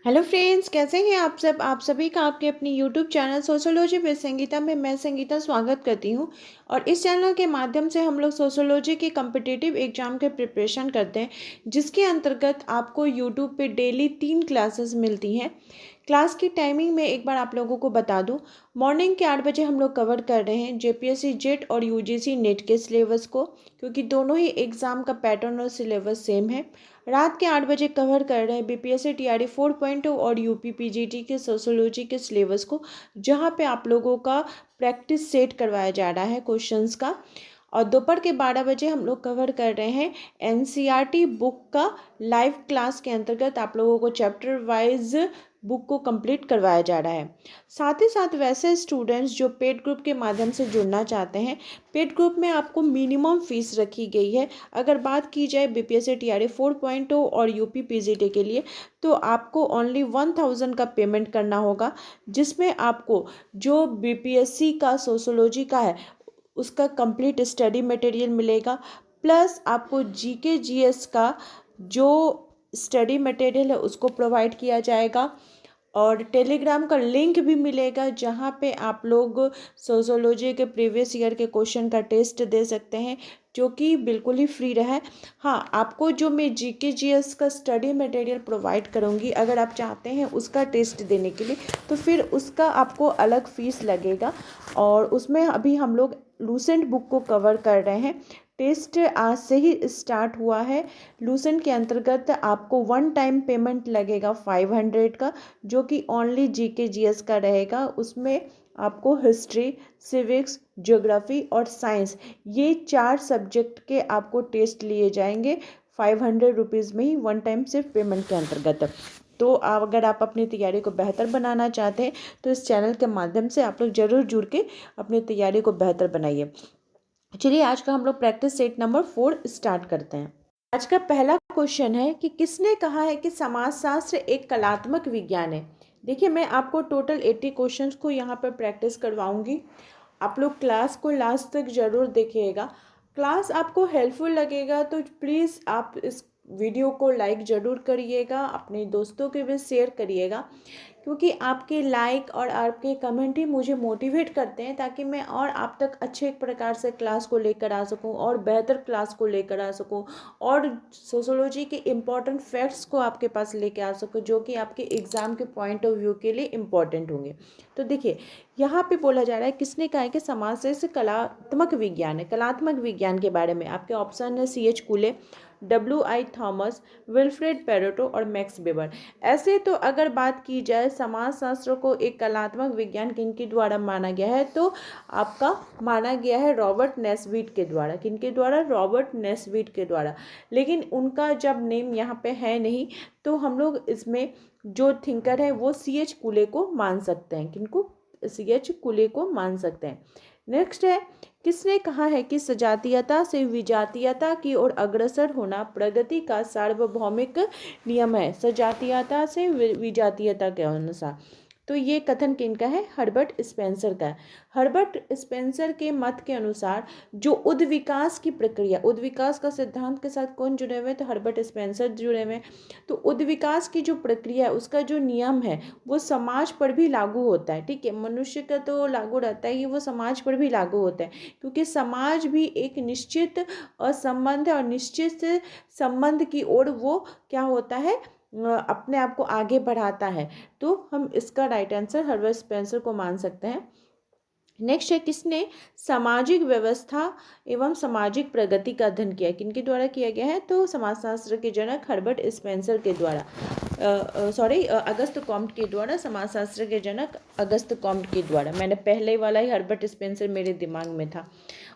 Hello friends, कैसे हैं आप सब। आप सभी का आपके अपनी YouTube channel sociology with Sangeeta में मैं संगीता स्वागत करती हूं। और इस चैनल के माध्यम से हम लोग सोशोलॉजी के कम्पिटिटिव एग्जाम के प्रिपरेशन करते हैं, जिसके अंतर्गत आपको यूट्यूब पे डेली 3 क्लासेस मिलती हैं। क्लास की टाइमिंग में एक बार आप लोगों को बता दूं। मॉर्निंग के 8 बजे हम लोग कवर कर रहे हैं जेपीएससी जेट और यूजीसी नेट के सिलेबस को, क्योंकि दोनों ही एग्ज़ाम का पैटर्न और सिलेबस सेम है। रात के 8 बजे कवर कर रहे हैं बीपीएससी टीआरई 4.0 और यूपी पीजीटी के सोशोलॉजी के सिलेबस को, जहां पे आप लोगों का प्रैक्टिस सेट करवाया जा रहा है क्वेश्चंस का। और दोपहर के 12 बजे हम लोग कवर कर रहे हैं एनसीईआरटी बुक का। लाइव क्लास के अंतर्गत आप लोगों को चैप्टर वाइज बुक को कंप्लीट करवाया जा रहा है। साथ ही साथ वैसे स्टूडेंट्स जो पेड ग्रुप के माध्यम से जुड़ना चाहते हैं, पेड ग्रुप में आपको मिनिमम फीस रखी गई है। अगर बात की जाए बीपीएससी टीआरई 4.0 और यूपी पीजीटी के लिए, तो आपको ओनली 1000 का पेमेंट करना होगा, जिसमें आपको जो बीपीएससी का सोशोलॉजी का है उसका कंप्लीट स्टडी मटेरियल मिलेगा, प्लस आपको जीके जीएस का जो स्टडी मटेरियल है उसको प्रोवाइड किया जाएगा। और टेलीग्राम का लिंक भी मिलेगा, जहाँ पे आप लोग सोशोलॉजी के प्रीवियस ईयर के क्वेश्चन का टेस्ट दे सकते हैं, जो कि बिल्कुल ही फ्री रहा है। हाँ, आपको जो मैं जीके जीएस का स्टडी मटेरियल प्रोवाइड करूँगी, अगर आप चाहते हैं उसका टेस्ट देने के लिए, तो फिर उसका आपको अलग फीस लगेगा। और उसमें अभी हम लोग लूसेंट बुक को कवर कर रहे हैं। टेस्ट आज से ही स्टार्ट हुआ है। लूसेंट के अंतर्गत आपको वन टाइम पेमेंट लगेगा 500 का, जो कि ओनली जीके जीएस का रहेगा। उसमें आपको हिस्ट्री, सिविक्स, ज्योग्राफी और साइंस, ये 4 सब्जेक्ट के आपको टेस्ट लिए जाएंगे 500 रुपीज़ में ही, वन टाइम सिर्फ पेमेंट के अंतर्गत। तो अगर आप अपनी तैयारी को बेहतर बनाना चाहते हैं, तो इस चैनल के माध्यम से आप लोग ज़रूर जुड़ के अपनी तैयारी को बेहतर बनाइए। चलिए, आज का हम लोग प्रैक्टिस सेट नंबर 4 स्टार्ट करते हैं। आज का पहला क्वेश्चन है कि किसने कहा है कि समाजशास्त्र एक कलात्मक विज्ञान है। देखिए, मैं आपको टोटल 80 क्वेश्चंस को यहाँ पर प्रैक्टिस करवाऊंगी। आप लोग क्लास को लास्ट तक ज़रूर देखिएगा। क्लास आपको हेल्पफुल लगेगा तो प्लीज़ आप इस वीडियो को लाइक ज़रूर करिएगा, अपने दोस्तों के भी शेयर करिएगा, क्योंकि आपके लाइक और आपके कमेंट ही मुझे मोटिवेट करते हैं, ताकि मैं और आप तक अच्छे प्रकार से क्लास को लेकर आ सकूं और बेहतर क्लास को लेकर आ सकूं, और सोशोलॉजी के इम्पॉर्टेंट फैक्ट्स को आपके पास लेकर आ सकूं, जो कि आपके एग्ज़ाम के पॉइंट ऑफ व्यू के लिए इम्पॉर्टेंट होंगे। तो देखिए, यहाँ पे बोला जा रहा है किसने कहा है कि समाज से कलात्मक विज्ञान है। कलात्मक विज्ञान के बारे में आपके ऑप्शन है CH कूले, WI Thomas, Wilfred Pareto और मैक्स वेबर। ऐसे तो अगर बात की जाए समाजशास्त्र को एक कलात्मक विज्ञान किनके द्वारा माना गया है, तो आपका माना गया है रॉबर्ट नेस्बिट के द्वारा। किनके द्वारा? रॉबर्ट नेस्बिट के द्वारा। लेकिन उनका जब नेम यहाँ पे है नहीं, तो हम लोग इसमें जो थिंकर है वो CH कूले को मान सकते हैं। किनको? CH कूले को मान सकते हैं। नेक्स्ट है, किसने कहा है कि सजातीयता से विजातीयता की ओर अग्रसर होना प्रगति का सार्वभौमिक नियम है। सजातीयता से विजातीयता के अनुसार। तो ये कथन किनका है? हर्बर्ट स्पेंसर का है। हर्बर्ट स्पेंसर के मत के अनुसार जो उद्विकास की प्रक्रिया, उद्विकास का सिद्धांत के साथ कौन जुड़े हुए? तो हर्बर्ट स्पेंसर जुड़े हुए। तो उद्विकास की जो प्रक्रिया है, उसका जो नियम है वो समाज पर भी लागू होता है। ठीक है, मनुष्य का तो लागू रहता है, ये वो समाज पर भी लागू होता है, क्योंकि समाज भी एक निश्चित संबंध है, और निश्चित संबंध की ओर वो क्या होता है, अपने आप को आगे बढ़ाता है। तो हम इसका राइट आंसर हर्बर्ट स्पेंसर को मान सकते हैं। नेक्स्ट है, किसने सामाजिक व्यवस्था एवं सामाजिक प्रगति का अध्ययन किया? किनके द्वारा किया गया है? तो समाजशास्त्र के जनक हर्बर्ट स्पेंसर के द्वारा, अगस्त कॉम्ट के द्वारा। समाजशास्त्र के जनक अगस्त कॉम्ट के द्वारा। मैंने पहले वाला ही हर्बर्ट स्पेंसर मेरे दिमाग में था,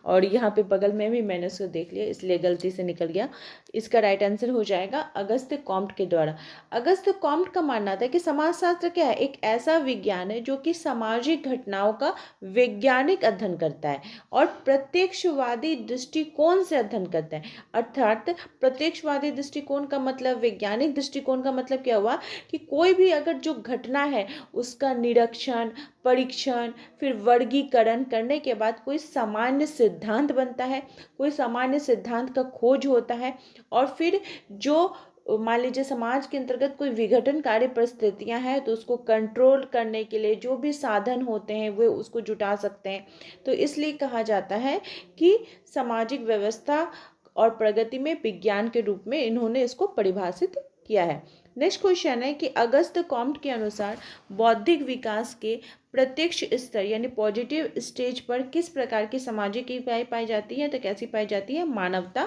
और यहाँ पे बगल में भी मैंने उसको देख लिया, इसलिए गलती से निकल गया। इसका राइट आंसर हो जाएगा अगस्त कॉम्ट के द्वारा। अगस्त कॉम्ट का मानना था कि समाजशास्त्र क्या है? एक ऐसा विज्ञान है जो कि सामाजिक घटनाओं का वैज्ञानिक अध्ययन करता है और प्रत्यक्षवादी दृष्टिकोण से अध्ययन करता है। अर्थात प्रत्यक्षवादी दृष्टिकोण का मतलब, वैज्ञानिक दृष्टिकोण का मतलब क्या हुआ कि कोई भी अगर जो घटना है उसका निरीक्षण, परीक्षण, फिर वर्गीकरण करने के बाद कोई सामान्य सिद्धांत बनता है, कोई सामान्य सिद्धांत का खोज होता है, और फिर जो मान लीजिए समाज के अंतर्गत कोई विघटनकारी परिस्थितियां हैं तो उसको कंट्रोल करने के लिए जो भी साधन होते हैं वे उसको जुटा सकते हैं। तो इसलिए कहा जाता है कि सामाजिक व्यवस्था और प्रगति में विज्ञान के रूप में इन्होंने इसको परिभाषित किया है। नेक्स्ट क्वेश्चन है कि अगस्त कॉम्ट के अनुसार बौद्धिक विकास के प्रत्यक्ष स्तर यानी पॉजिटिव स्टेज पर किस प्रकार की सामाजिक इकाई पाई जाती है? तो कैसी पाई जाती है? मानवता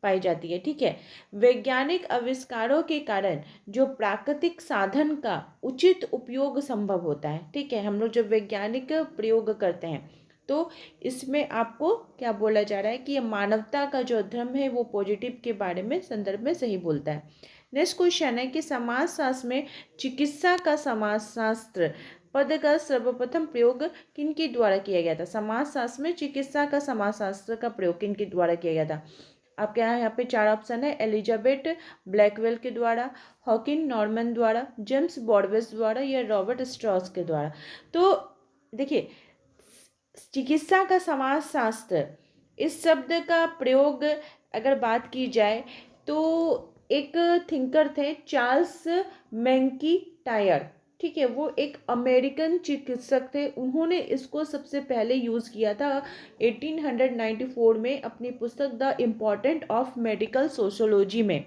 पाई जाती है। ठीक है। वैज्ञानिक आविष्कारों के कारण जो प्राकृतिक साधन का उचित उपयोग संभव होता है। ठीक है। हम लोग जब वैज्ञानिक प्रयोग करते हैं तो इसमें आपको क्या बोला जा रहा है कि ये मानवता का जो धर्म है वो पॉजिटिव के बारे में संदर्भ में सही बोलता है। नेक्स्ट क्वेश्चन है कि समाजशास्त्र में चिकित्सा का समाजशास्त्र पद का सर्वप्रथम प्रयोग किनके द्वारा किया गया था? समाजशास्त्र में चिकित्सा का समाजशास्त्र का प्रयोग किनके द्वारा किया गया था? आपके यहाँ पे 4 ऑप्शन है। एलिजाबेथ ब्लैकवेल के द्वारा, हॉकिन नॉर्मन द्वारा, जेम्स बॉडवेज द्वारा या रॉबर्ट स्ट्रॉस के द्वारा। तो देखिए, चिकित्सा का समाजशास्त्र इस शब्द का प्रयोग अगर बात की जाए तो एक थिंकर थे चार्ल्स मैकइंटायर। ठीक है। वो एक अमेरिकन चिकित्सक थे। उन्होंने इसको सबसे पहले यूज़ किया था 1894 में अपनी पुस्तक the important of medical sociology में।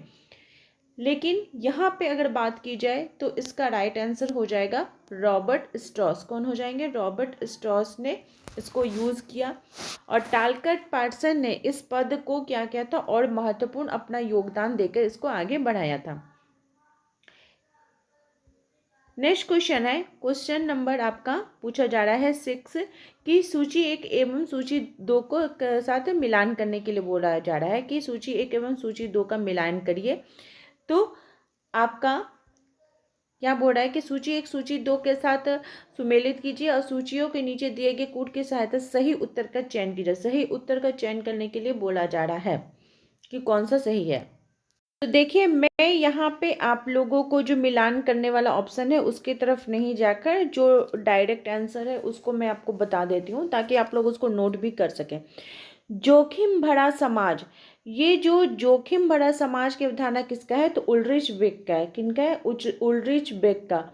लेकिन यहाँ पे अगर बात की जाए तो इसका राइट आंसर हो जाएगा रॉबर्ट स्ट्रॉस। कौन हो जाएंगे? रॉबर्ट स्ट्रॉस ने इसको यूज़ किया और टालकट पार्सन ने इस पद को क्या किया था और महत्वपूर्ण अपना योगदान देकर इसको आगे बढ़ाया था। नेक्स्ट क्वेश्चन है, क्वेश्चन नंबर आपका पूछा जा रहा है 6 की सूची 1 एवं सूची 2 को साथ मिलान करने के लिए बोला जा रहा है कि सूची 1 एवं सूची 2 का मिलान करिए। तो आपका क्या बोल रहा है कि सूची 1 सूची 2 के साथ सुमेलित कीजिए और सूचियों के नीचे दिए गए कूट की सहायता से सही उत्तर का चयन कीजिए। सही उत्तर का चयन करने के लिए बोला जा रहा है कि कौन सा सही है। तो देखिए, मैं यहाँ पे आप लोगों को जो मिलान करने वाला ऑप्शन है उसकी तरफ नहीं जाकर जो डायरेक्ट आंसर है उसको मैं आपको बता देती हूँ ताकि आप लोग उसको नोट भी कर सकें। जोखिम भरा समाज, ये जो जोखिम भरा समाज की अवधारणा किसका है? तो उल्ड्रिच बेक का है। किनका है? उल्ड्रिच बेक का।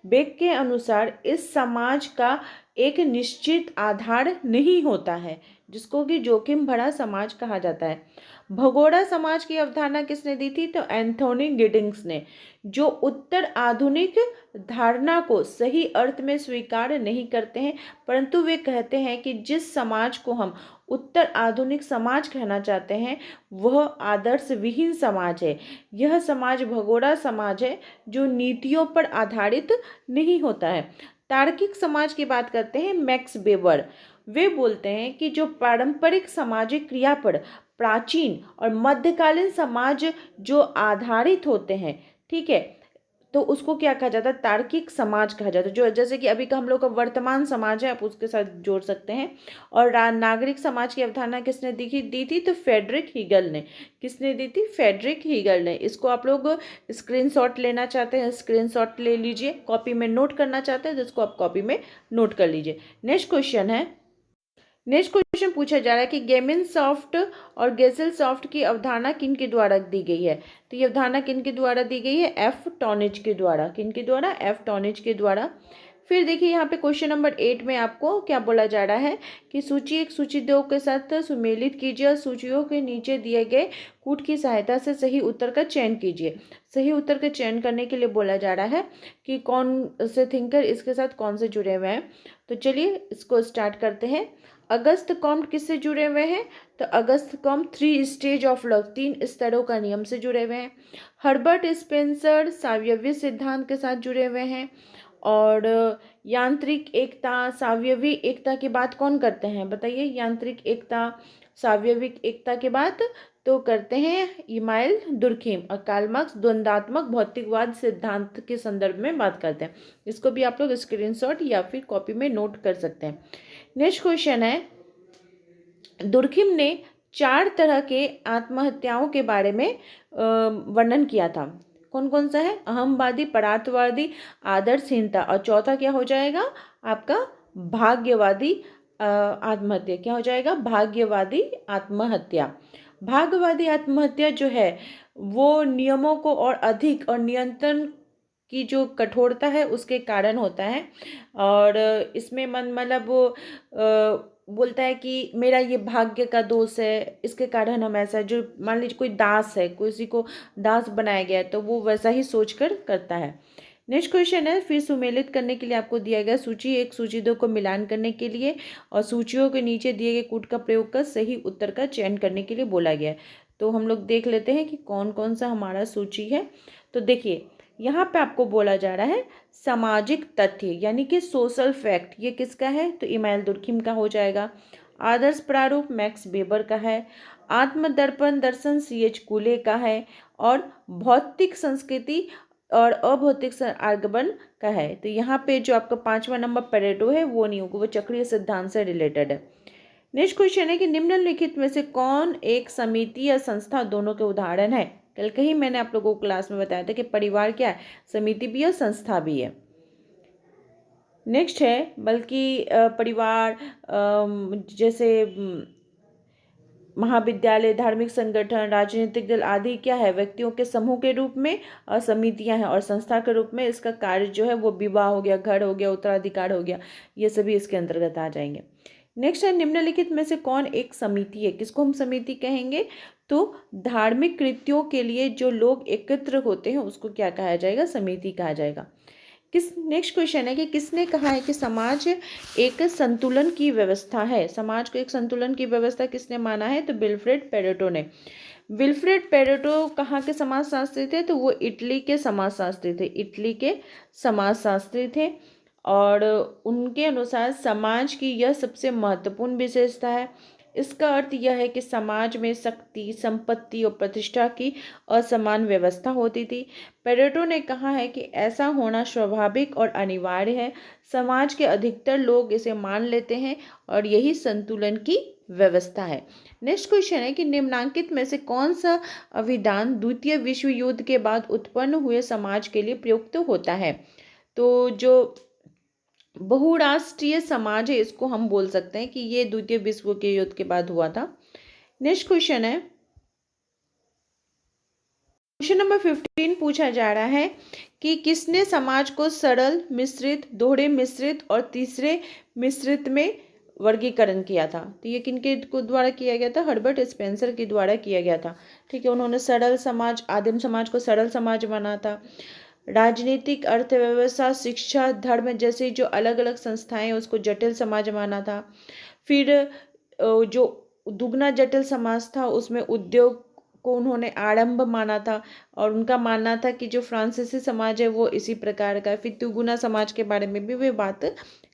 बेक के अनुसार इस समाज का एक निश्चित आधार नहीं होता है जिसको कि जोखिम भरा समाज कहा जाता है। भगोड़ा समाज की अवधारणा किसने दी थी? तो एंथोनी गिडिंग्स ने, जो उत्तर आधुनिक धारणा को सही अर्थ में स्वीकार नहीं करते हैं परंतु वे कहते हैं कि जिस समाज को हम उत्तर आधुनिक समाज कहना चाहते हैं वह आदर्श विहीन समाज है। यह समाज भगोड़ा समाज है जो नीतियों पर आधारित नहीं होता है। तार्किक समाज की बात करते हैं मैक्स वेबर। वे बोलते हैं कि जो पारंपरिक सामाजिक क्रिया पर प्राचीन और मध्यकालीन समाज जो आधारित होते हैं, ठीक है, तो उसको क्या कहा जाता है? तार्किक समाज कहा जाता है। जो जैसे कि अभी का हम लोग का वर्तमान समाज है आप उसके साथ जोड़ सकते हैं। और नागरिक समाज की अवधारणा किसने दी थी? तो फ्रेडरिक हीगल ने। किसने दी थी? फ्रेडरिक हीगल ने। इसको आप लोग स्क्रीनशॉट लेना चाहते हैं स्क्रीनशॉट ले लीजिए, कॉपी में नोट करना चाहते हैं तो इसको आप कॉपी में नोट कर लीजिए। नेक्स्ट क्वेश्चन है, नेक्स्ट क्वेश्चन पूछा जा रहा है कि गेमिन सॉफ्ट और गेसल सॉफ्ट की अवधारणा किन के द्वारा दी गई है? तो ये अवधारणा किन के द्वारा दी गई है? एफ टॉनिज के द्वारा। किन के द्वारा? एफ टॉनिज के द्वारा। फिर देखिए यहाँ पे क्वेश्चन नंबर 8 में आपको क्या बोला जा रहा है कि सूची 1 सूची 2 के साथ सुमेलित कीजिए और सूचियों के नीचे दिए गए कूट की सहायता से सही उत्तर का चयन कीजिए। सही उत्तर का चयन करने के लिए बोला जा रहा है कि कौन से थिंकर इसके साथ कौन से जुड़े हुए हैं। तो चलिए इसको स्टार्ट करते हैं। अगस्त कॉम्ट किससे जुड़े हुए हैं? तो Auguste Comte 3 stage of love, 3 स्तरों का नियम से जुड़े हुए हैं। हर्बर्ट स्पेंसर सावयवी सिद्धांत के साथ जुड़े हुए हैं। और यांत्रिक एकता सावयवी एकता की बात कौन करते हैं? बताइए, यांत्रिक एकता सावयविक एकता की बात तो करते हैं इमाइल दुर्खिम। और कार्ल मार्क्स द्वंद्वात्मक भौतिकवाद सिद्धांत के संदर्भ में बात करते हैं। इसको भी आप लोग स्क्रीनशॉट या फिर कॉपी में नोट कर सकते हैं। नेक्स्ट क्वेश्चन है, दुर्खिम ने 4 तरह के आत्महत्याओं के बारे में वर्णन किया था। कौन कौन सा है? अहमवादी, परार्थवादी, आदर्शहीनता और चौथा क्या हो जाएगा आपका? भाग्यवादी आत्महत्या। क्या हो जाएगा? भाग्यवादी आत्महत्या। भाग्यवादी आत्महत्या जो है वो नियमों को और अधिक और नियंत्रण की जो कठोरता है उसके कारण होता है। और इसमें मन मतलब वो बोलता है कि मेरा ये भाग्य का दोष है, इसके कारण हम ऐसा, जो मान लीजिए कोई दास है, किसी को दास बनाया गया है तो वो वैसा ही सोच कर करता है। नेक्स्ट क्वेश्चन है, फिर सुमेलित करने के लिए आपको दिया गया सूची 1 सूची 2 को मिलान करने के लिए और सूचियों के नीचे दिए गए कूट का प्रयोग कर सही उत्तर का चयन करने के लिए बोला गया है। तो हम लोग देख लेते हैं कि कौन कौन सा हमारा सूची है। तो देखिए यहाँ पे आपको बोला जा रहा है सामाजिक तथ्य यानी कि सोशल फैक्ट, ये किसका है? तो इमानुएल दुर्खिम का हो जाएगा। आदर्श प्रारूप मैक्स वेबर का है। आत्मदर्पण दर्शन CH कूले का है। और भौतिक संस्कृति और अभौतिक आगमन का है। तो यहाँ पे जो आपका 5वां नंबर पेरेटो है वो नहीं होगा, वो चक्रीय सिद्धांत से रिलेटेड है। नेक्स्ट क्वेश्चन है कि निम्नलिखित में से कौन एक समिति या संस्था दोनों के उदाहरण है? कल कहीं मैंने आप लोगों को क्लास में बताया था कि परिवार क्या है, समिति भी है, संस्था भी है। नेक्स्ट है बल्कि परिवार जैसे महाविद्यालय, धार्मिक संगठन, राजनीतिक दल आदि क्या है? व्यक्तियों के समूह के रूप में, और समितियां हैं और संस्था के रूप में इसका कार्य जो है वो विवाह हो गया, घर हो गया, उत्तराधिकार हो गया, ये सभी इसके अंतर्गत आ जाएंगे। नेक्स्ट है निम्नलिखित में से कौन एक समिति है? किसको हम समिति कहेंगे? तो धार्मिक कृत्यों के लिए जो लोग एकत्र होते हैं उसको क्या कहा जाएगा? समिति कहा जाएगा। नेक्स्ट क्वेश्चन है कि किसने कहा है कि समाज एक संतुलन की व्यवस्था है? समाज को एक संतुलन की व्यवस्था किसने माना है? तो विल्फ्रेड पेरेटो ने। विल्फ्रेड पेरेटो कहाँ के समाजशास्त्री थे? तो वो इटली के समाजशास्त्री थे, इटली के समाजशास्त्री थे। और उनके अनुसार समाज की यह सबसे महत्वपूर्ण विशेषता है। इसका अर्थ यह है कि समाज में शक्ति, संपत्ति और प्रतिष्ठा की असमान व्यवस्था होती थी। पेरेटो ने कहा है कि ऐसा होना स्वाभाविक और अनिवार्य है। समाज के अधिकतर लोग इसे मान लेते हैं और यही संतुलन की व्यवस्था है। नेक्स्ट क्वेश्चन है कि निम्नांकित में से कौन सा अभिधान द्वितीय विश्व युद्ध के बाद उत्पन्न हुए समाज के लिए प्रयुक्त होता है? तो जो बहुराष्ट्रीय समाज है इसको हम बोल सकते हैं कि ये द्वितीय विश्व के युद्ध के बाद हुआ था। नेक्स्ट क्वेश्चन है, क्वेश्चन नंबर 15 पूछा जा रहा है कि किसने समाज को सरल, मिश्रित, दोहरे मिश्रित और तीसरे मिश्रित में वर्गीकरण किया था? तो ये किनके द्वारा किया गया था? हर्बर्ट स्पेंसर के द्वारा किया गया था। ठीक है, उन्होंने सरल समाज, आदिम समाज को सरल समाज माना था। राजनीतिक, अर्थव्यवस्था, शिक्षा, धर्म जैसे जो अलग अलग संस्थाएं हैं उसको जटिल समाज माना था। फिर जो दुगना जटिल समाज था उसमें उद्योग को उन्होंने आरंभ माना था और उनका मानना था कि जो फ्रांसीसी समाज है वो इसी प्रकार का है। फिर तिगुना समाज के बारे में भी वे बात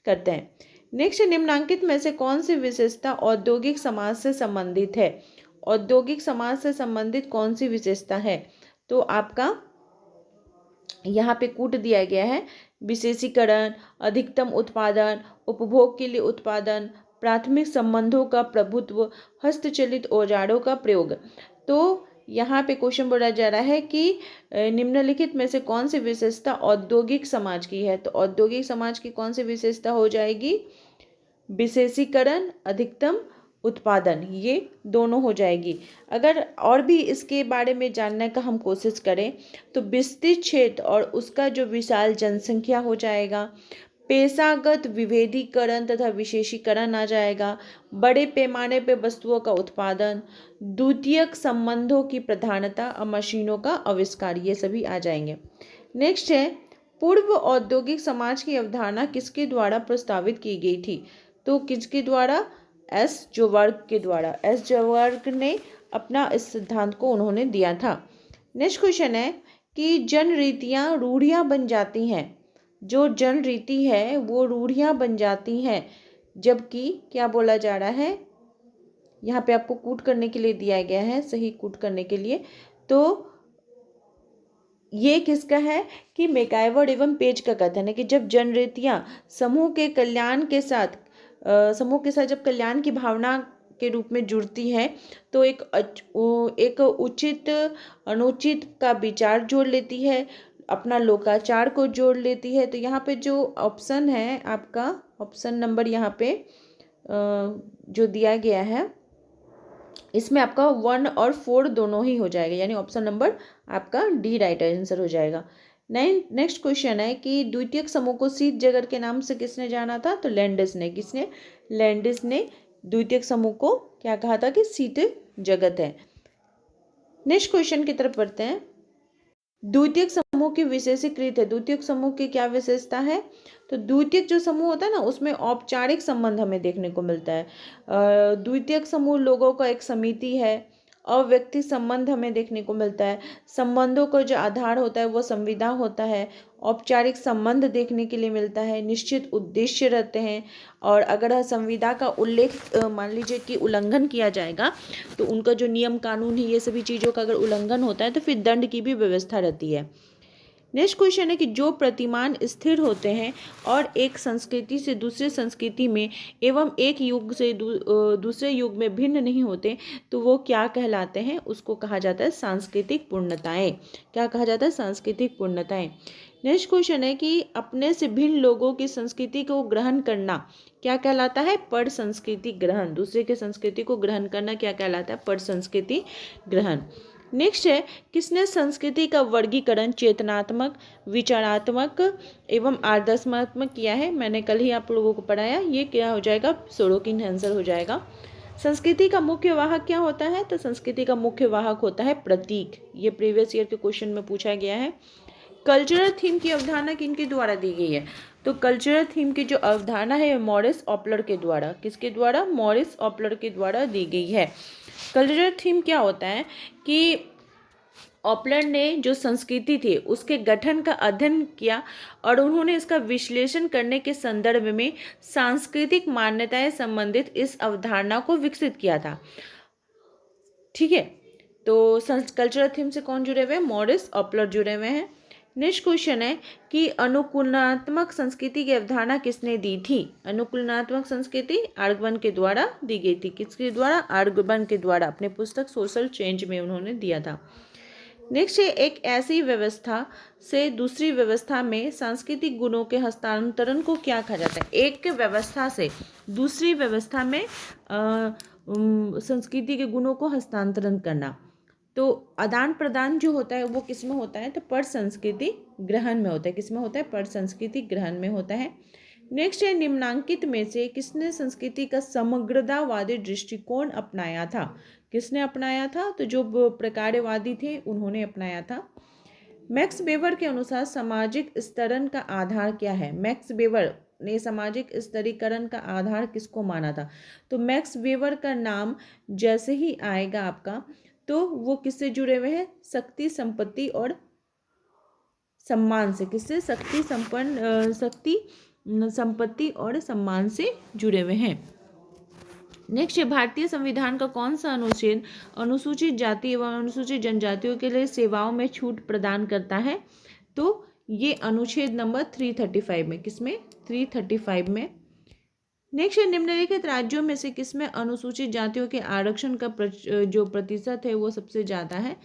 करते हैं। नेक्स्ट, निम्नांकित में से कौन सी विशेषता औद्योगिक समाज से संबंधित है? औद्योगिक समाज से संबंधित कौन सी विशेषता है? तो आपका यहाँ पे कूट दिया गया है, विशेषीकरण, अधिकतम उत्पादन, उपभोग के लिए उत्पादन, प्राथमिक संबंधों का प्रभुत्व, हस्तचलित औजारों का प्रयोग। तो यहाँ पे क्वेश्चन बोला जा रहा है कि निम्नलिखित में से कौन सी विशेषता औद्योगिक समाज की है? तो औद्योगिक समाज की कौन सी विशेषता हो जाएगी? विशेषीकरण, अधिकतम उत्पादन, ये दोनों हो जाएगी। अगर और भी इसके बारे में जानने का हम कोशिश करें तो विस्तृत क्षेत्र और उसका जो विशाल जनसंख्या हो जाएगा, पेशागत विभेदीकरण तथा विशेषीकरण आ जाएगा, बड़े पैमाने पर वस्तुओं का उत्पादन, द्वितीयक संबंधों की प्रधानता और मशीनों का आविष्कार, ये सभी आ जाएंगे। नेक्स्ट है, पूर्व औद्योगिक समाज की अवधारणा किसके द्वारा प्रस्तावित की गई थी? तो किसके द्वारा? एस जोवर्ग के द्वारा। एस जोवर्ग ने अपना इस सिद्धांत को उन्होंने दिया था। नेक्स्ट क्वेश्चन है कि जन रीतियाँ रूढ़ियाँ बन जाती हैं। जो जन रीति है वो रूढ़ियाँ बन जाती हैं, जबकि क्या बोला जा रहा है, यहाँ पे आपको कूट करने के लिए दिया गया है, सही कूट करने के लिए। तो ये किसका है कि मैकआइवर एवं पेज का कथन है कि जब जनरीतियाँ समूह के साथ जब कल्याण की भावना के रूप में जुड़ती है तो एक उचित अनुचित का विचार जोड़ लेती है, अपना लोकाचार को जोड़ लेती है। तो यहाँ पे जो ऑप्शन है आपका, ऑप्शन नंबर यहाँ पे जो दिया गया है इसमें आपका 1 और 4 दोनों ही हो जाएगा, यानी ऑप्शन नंबर आपका डी राइट आंसर हो जाएगा। नेक्स्ट क्वेश्चन है कि द्वितीयक समूह को शीत जगत के नाम से किसने जाना था? तो लैंडिस ने। किसने? लैंडिस ने द्वितीयक समूह को क्या कहा था कि शीत जगत है। नेक्स्ट क्वेश्चन की तरफ बढ़ते हैं। द्वितीयक समूह की विशेषीकृत है। द्वितीयक समूह की क्या विशेषता है? तो द्वितीयक जो समूह होता है ना, उसमें औपचारिक संबंध हमें देखने को मिलता है। द्वितीयक समूह लोगों का एक समिति है। अव्यक्ति संबंध हमें देखने को मिलता है। संबंधों का जो आधार होता है वो संविदा होता है। औपचारिक संबंध देखने के लिए मिलता है। निश्चित उद्देश्य रहते हैं। और अगर संविदा का उल्लेख मान लीजिए कि उल्लंघन किया जाएगा, तो उनका जो नियम कानून है, ये सभी चीज़ों का अगर उल्लंघन होता है तो फिर दंड की भी व्यवस्था रहती है। नेक्स्ट क्वेश्चन है कि जो प्रतिमान स्थिर होते हैं और एक संस्कृति से दूसरे संस्कृति में एवं एक युग से दूसरे युग में भिन्न नहीं होते, तो वो क्या कहलाते हैं? उसको कहा जाता है सांस्कृतिक पूर्णताएं। क्या कहा जाता है? सांस्कृतिक पूर्णताएं। नेक्स्ट क्वेश्चन है कि अपने से भिन्न लोगों की संस्कृति को ग्रहण करना क्या कहलाता है? पर संस्कृति ग्रहण। दूसरे के संस्कृति को ग्रहण करना क्या कहलाता है? पर संस्कृति ग्रहण। नेक्स्ट है, किसने संस्कृति का वर्गीकरण चेतनात्मक, विचारात्मक एवं आदर्शात्मक किया है? मैंने कल ही आप लोगों को पढ़ाया। ये क्या हो जाएगा? सोरोकिन आंसर हो जाएगा। संस्कृति का मुख्य वाहक क्या होता है? तो संस्कृति का मुख्य वाहक होता है प्रतीक। ये प्रीवियस ईयर के क्वेश्चन में पूछा गया है। कल्चरल थीम की अवधारणा किनके द्वारा दी गई है? तो कल्चरल थीम की जो अवधारणा है मॉरिस ऑपलर के द्वारा। किसके द्वारा? मॉरिस ऑपलर के द्वारा दी गई है। कल्चरल थीम क्या होता है कि ऑपलर ने जो संस्कृति थी उसके गठन का अध्ययन किया और उन्होंने इसका विश्लेषण करने के संदर्भ में सांस्कृतिक मान्यताएं संबंधित इस अवधारणा को विकसित किया था। ठीक है, तो कल्चरल थीम से कौन जुड़े हुए हैं? मॉरिस ऑपलर जुड़े हुए हैं। नेक्स्ट क्वेश्चन है कि अनुकूलनात्मक संस्कृति की अवधारणा किसने दी थी? अनुकूलनात्मक संस्कृति आर्गवन के द्वारा दी गई थी। किसके द्वारा? आर्गवन के द्वारा। अपने पुस्तक सोशल चेंज में उन्होंने दिया था। नेक्स्ट है, एक ऐसी व्यवस्था से दूसरी व्यवस्था में सांस्कृतिक गुणों के हस्तांतरण को क्या कहा जाता है? एक व्यवस्था से दूसरी व्यवस्था में संस्कृति के गुणों को हस्तांतरण करना। तो आदान प्रदान जो होता है वो किस में होता है? तो पर संस्कृति ग्रहण में होता है। किस में होता है? पर संस्कृति ग्रहण में होता है। नेक्स्ट है, निम्नांकित में से किसने संस्कृति का समग्रतावादी दृष्टिकोण अपनाया था? किसने अपनाया था? तो जो प्रकार्यवादी थे उन्होंने अपनाया था। मैक्स वेबर के अनुसार सामाजिक स्तरण का आधार क्या है? मैक्स वेबर ने सामाजिक स्तरीकरण का आधार किसको माना था? तो मैक्स वेबर का नाम जैसे ही आएगा आपका, तो वो किससे जुड़े हुए हैं? शक्ति, संपत्ति और सम्मान से। किससे? शक्ति, संपत्ति और सम्मान से जुड़े हुए हैं। नेक्स्ट है, भारतीय संविधान का कौन सा अनुच्छेद अनुसूचित जाति एवं अनुसूचित जनजातियों के लिए सेवाओं में छूट प्रदान करता है? तो ये अनुच्छेद नंबर 335 में। किसमें? 335 में। नेक्स्ट है, निम्नलिखित राज्यों में से किसमें अनुसूचित जातियों के आरक्षण का जो प्रतिशत है वो सबसे ज़्यादा है?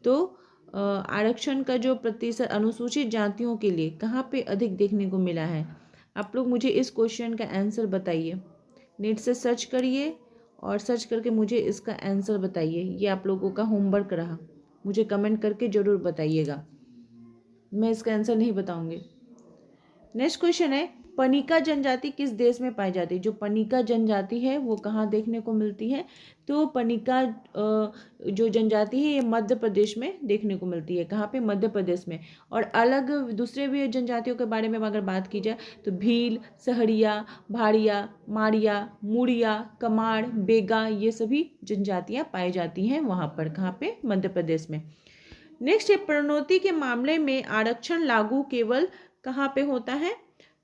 तो आरक्षण का जो प्रतिशत अनुसूचित जातियों के लिए कहाँ पे अधिक देखने को मिला है? आप लोग मुझे इस क्वेश्चन का आंसर बताइए। नेट से सर्च करिए और सर्च करके मुझे इसका आंसर बताइए। ये आप लोगों का होमवर्क रहा, मुझे कमेंट करके ज़रूर बताइएगा। मैं इसका आंसर नहीं बताऊंगी। नेक्स्ट क्वेश्चन है, पनिका जनजाति किस देश में पाई जाती है? जो पनिका जनजाति है वो कहाँ देखने को मिलती है? तो पनिका जो जनजाति है ये मध्य प्रदेश में देखने को मिलती है। कहाँ पे? मध्य प्रदेश में। और अलग दूसरे भी जनजातियों के बारे में अगर बात की जाए तो भील, सहरिया, भाड़िया, माड़िया, मुड़िया, कमार, बेगा, ये सभी जनजातियाँ पाई जाती हैं वहाँ पर। कहाँ पे? मध्य प्रदेश में। नेक्स्ट है, प्रोन्नति के मामले में आरक्षण लागू केवल कहाँ पे होता है?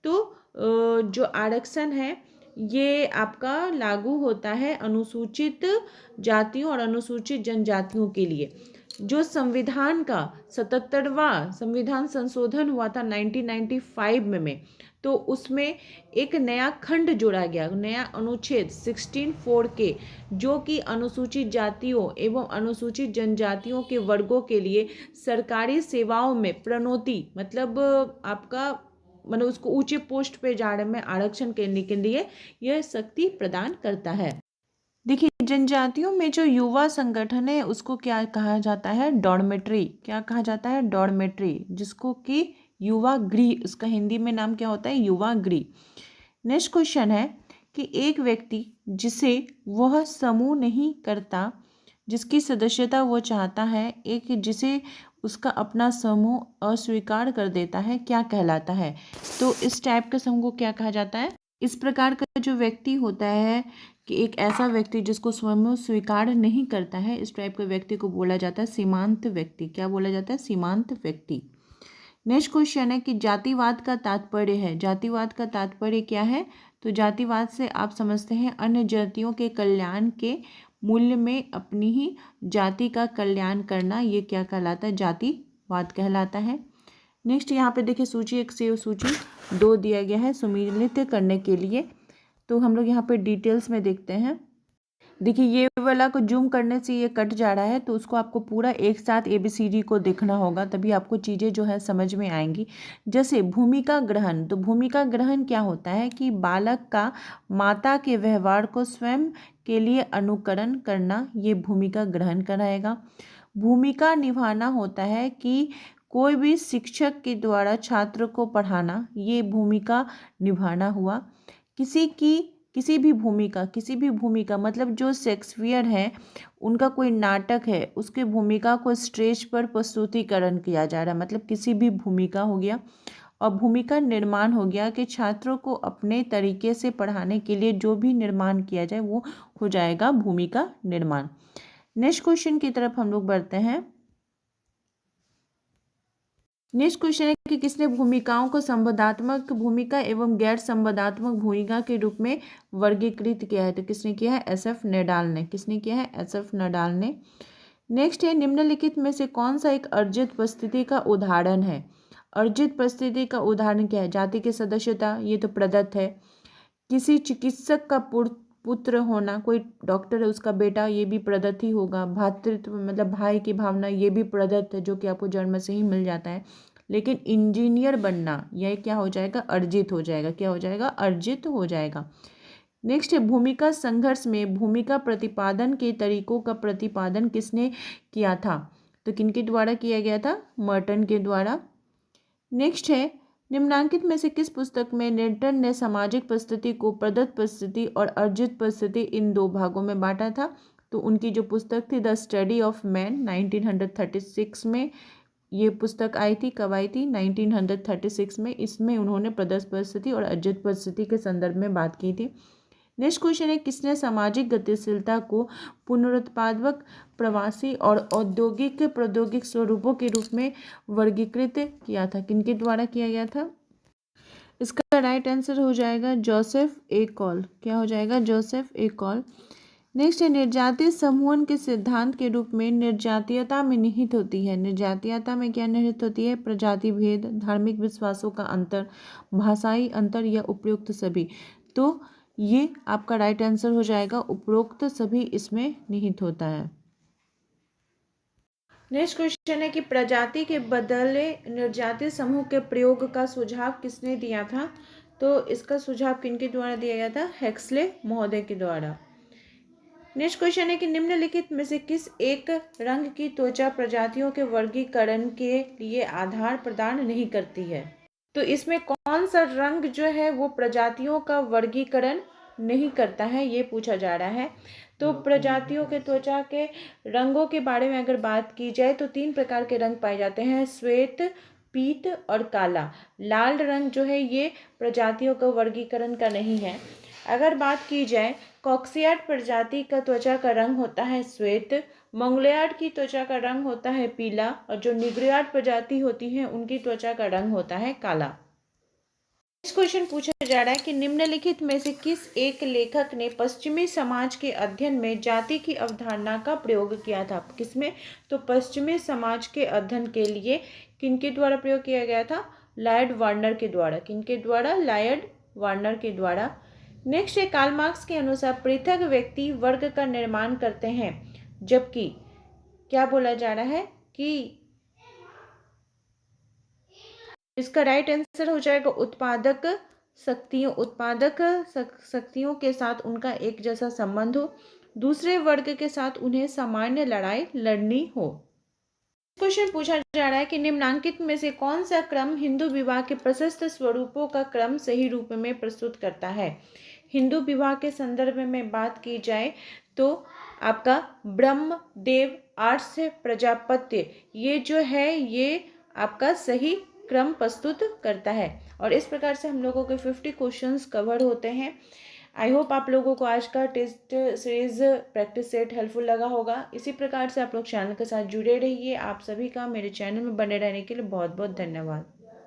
तो जो आरक्षण है ये आपका लागू होता है अनुसूचित जातियों और अनुसूचित जनजातियों के लिए। जो संविधान का 77वां संविधान संशोधन हुआ था 1995 में, तो उसमें एक नया खंड जोड़ा गया, नया अनुच्छेद 16(4) के, जो कि अनुसूचित जातियों एवं अनुसूचित जनजातियों के वर्गों के लिए सरकारी सेवाओं में प्रोन्नति मतलब आपका मतलब उसको ऊंचे पोस्ट पे जाने में आरक्षण करने के लिए यह शक्ति प्रदान करता है। देखिए, जनजातियों में जो युवा संगठन है उसको क्या कहा जाता है? डॉर्मेट्री। क्या कहा जाता है? डॉर्मेट्री, जिसको कि युवा गृह, उसका हिंदी में नाम क्या होता है? युवा गृह। नेक्स्ट क्वेश्चन है कि एक व्यक्ति जिसे वह समूह नहीं करता, जिसकी सदस्यता वो चाहता है, एक जिसे उसका अपना समूह अस्वीकार कर देता है, क्या कहलाता है? तो इस टाइप के समूह को क्या कहा जाता है? इस प्रकार का जो व्यक्ति होता है कि एक ऐसा व्यक्ति जिसको समूह स्वीकार नहीं करता है, इस टाइप के व्यक्ति को बोला जाता है सीमांत व्यक्ति। क्या बोला जाता है? सीमांत व्यक्ति। नेक्स्ट क्वेश्चन है कि जातिवाद का तात्पर्य है। जातिवाद का तात्पर्य क्या है? तो जातिवाद से आप समझते हैं अन्य जातियों के कल्याण के मूल्य में अपनी ही जाति का कल्याण करना, ये क्या कहलाता है? जातिवाद कहलाता है। नेक्स्ट यहाँ पे देखिए सूची 1 से सूची 2 दिया गया है सम्मिलित करने के लिए। तो हम लोग यहाँ पे डिटेल्स में देखते हैं। देखिए ये वाला को जूम करने से ये कट जा रहा है, तो उसको आपको पूरा एक साथ ABCD को देखना होगा, तभी आपको चीज़ें जो है समझ में आएंगी। जैसे भूमिका ग्रहण, तो भूमिका ग्रहण क्या होता है कि बालक का माता के व्यवहार को स्वयं के लिए अनुकरण करना, ये भूमिका ग्रहण कराएगा। भूमिका निभाना होता है कि कोई भी शिक्षक के द्वारा छात्र को पढ़ाना, ये भूमिका निभाना हुआ। किसी भी भूमिका मतलब जो शेक्सपियर है उनका कोई नाटक है, उसके भूमिका को स्टेज पर प्रस्तुतिकरण किया जा रहा है, मतलब किसी भी भूमिका हो गया। और भूमिका निर्माण हो गया कि छात्रों को अपने तरीके से पढ़ाने के लिए जो भी निर्माण किया जाए वो हो जाएगा भूमिका निर्माण। नेक्स्ट क्वेश्चन की तरफ हम लोग बढ़ते हैं। नेक्स्ट क्वेश्चन है कि किसने भूमिकाओं को संवादात्मक भूमिका एवं गैर संवादात्मक भूमिका के रूप में वर्गीकृत किया है? तो किसने किया है? SF नडाल ने। किसने किया है? SF नडाल ने। नेक्स्ट है निम्नलिखित में से कौन सा एक अर्जित परिस्थिति का उदाहरण है? अर्जित परिस्थिति का उदाहरण क्या है? जाति की सदस्यता, ये तो प्रदत्त है। किसी चिकित्सक का पुत्र होना, कोई डॉक्टर है उसका बेटा, ये भी प्रदत्त ही होगा। भातृत्व मतलब भाई की भावना, ये भी प्रदत्त है, जो कि आपको जन्म से ही मिल जाता है। लेकिन इंजीनियर बनना, यह क्या हो जाएगा? अर्जित हो जाएगा। क्या हो जाएगा? अर्जित हो जाएगा। नेक्स्ट है भूमिका संघर्ष में भूमिका प्रतिपादन के तरीकों का प्रतिपादन किसने किया था? तो किनके द्वारा किया गया था? मर्टन के द्वारा। नेक्स्ट है निम्नांकित में से किस पुस्तक में न्यूटन ने सामाजिक परिस्थिति को प्रदत्त परिस्थिति और अर्जित परिस्थिति इन दो भागों में बांटा था? तो उनकी जो पुस्तक थी द स्टडी ऑफ मैन 1936 में ये पुस्तक आई थी। कब आई थी? 1936 में। इसमें उन्होंने प्रदत्त परिस्थिति और अर्जित परिस्थिति के संदर्भ में बात की थी। नेक्स्ट क्वेश्चन है किसने सामाजिक गतिशीलता को पुनरुत्पादक, प्रवासी और औद्योगिक प्रौद्योगिक स्वरूपों के रूप में वर्गीकृत किया था? किनके द्वारा किया गया था? इसका राइट आंसर हो जाएगा जोसेफ ए कॉल। क्या हो जाएगा? जोसेफ ए कॉल। नेक्स्ट है निर्जातीय समूहन के सिद्धांत के रूप में निर्जातीयता में निहित होती है। निर्जातीयता में क्या निहित होती है? प्रजाति भेद, धार्मिक विश्वासों का अंतर, भाषाई अंतर या उपयुक्त सभी। तो ये आपका राइट आंसर हो जाएगा, उपरोक्त सभी इसमें निहित होता है। नेक्स्ट क्वेश्चन है कि प्रजाति के बदले निर्जातीय समूह के प्रयोग का सुझाव किसने दिया था? तो इसका सुझाव किनके द्वारा दिया गया था? हेक्सले महोदय के द्वारा। नेक्स्ट क्वेश्चन है कि निम्नलिखित में से किस एक रंग की त्वचा प्रजातियों के वर्गीकरण के लिए आधार प्रदान नहीं करती है? तो इसमें कौन सा रंग जो है वो प्रजातियों का वर्गीकरण नहीं करता है, ये पूछा जा रहा है। तो प्रजातियों के त्वचा के रंगों के बारे में अगर बात की जाए तो 3 प्रकार के रंग पाए जाते हैं, श्वेत, पीत और काला। लाल रंग जो है ये प्रजातियों का वर्गीकरण का नहीं है। अगर बात की जाए कॉक्सियाट प्रजाति का त्वचा का रंग होता है श्वेत, मंगोलियाड की त्वचा का रंग होता है पीला और जो निग्रियाड प्रजाति होती है उनकी त्वचा का रंग होता है काला। इस क्वेश्चन पूछा जा रहा है कि निम्नलिखित में से किस एक लेखक ने पश्चिमी समाज के अध्ययन में जाति की अवधारणा का प्रयोग किया था? किसमें? तो पश्चिमी समाज के अध्ययन के लिए किनके द्वारा प्रयोग किया गया था? लॉयड वार्नर के द्वारा। किनके द्वारा? लॉयड वार्नर के द्वारा। नेक्स्ट है कार्ल मार्क्स के अनुसार पृथक व्यक्ति वर्ग का निर्माण करते हैं, जबकि क्या बोला जा रहा है कि इसका राइट आंसर हो जाएगा उत्पादक शक्तियों के साथ उनका एक जैसा संबंध हो। दूसरे वर्ग के साथ उन्हें सामान्य लड़ाई लड़नी हो। क्वेश्चन पूछा जा रहा है कि निम्नांकित में से कौन सा क्रम हिंदू विवाह के प्रशस्त स्वरूपों का क्रम सही रूप में प्रस्तुत करता है। हिंदू विवाह के संदर्भ में बात की जाए तो आपका ब्रह्म, देव, आर्ष्य, प्रजापत्य, ये जो है ये आपका सही क्रम प्रस्तुत करता है। और इस प्रकार से हम लोगों के 50 क्वेश्चंस कवर होते हैं। आई होप आप लोगों को आज का test series practice set helpful लगा होगा। इसी प्रकार से आप लोग चैनल के साथ जुड़े रहिए। आप सभी का मेरे चैनल में बने रहने के लिए बहुत बहुत धन्यवाद।